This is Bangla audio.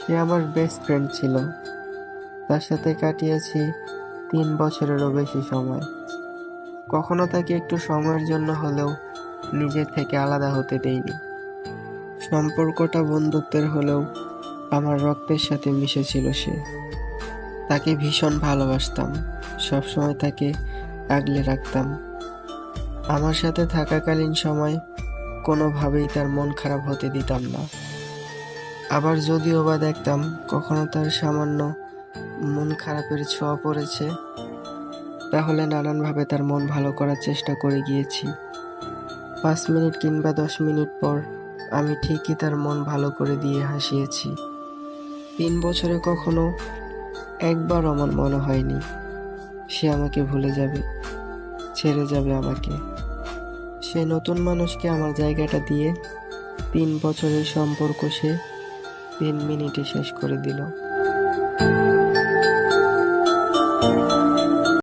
সে আমার বেস্ট ফ্রেন্ড ছিল। তার সাথে কাটিয়েছি 3 বছরেরও বেশি সময়। কখনো তাকে একটু সময়ের জন্য হলেও নিজের থেকে আলাদা হতে দেইনি। সম্পর্কটা বন্ধুত্বের হলেও আমার রক্তের সাথে মিশেছিল সে। তাকে ভীষণ ভালোবাসতাম, সবসময় তাকে আগলে রাখতাম। আমার সাথে থাকাকালীন সময় কোনোভাবেই তার মন খারাপ হতে দিতাম না। আবার যদিও বা দেখতাম কখনো তার সামান্য মন খারাপের ছোঁয়া পড়েছে, তাহলে নানানভাবে তার মন ভালো করার চেষ্টা করে গিয়েছি। 5 মিনিট কিংবা 10 মিনিট পর আমি ঠিকই তার মন ভালো করে দিয়ে হাসিয়েছি। 3 বছরে কখনো একবার আমার মনে হয়নি সে আমাকে ভুলে যাবে, ছেড়ে যাবে আমাকে। সে নতুন মানুষকে আমার জায়গাটা দিয়ে 3 বছরের সম্পর্ক সে 3 মিনিটে শেষ করে দিল।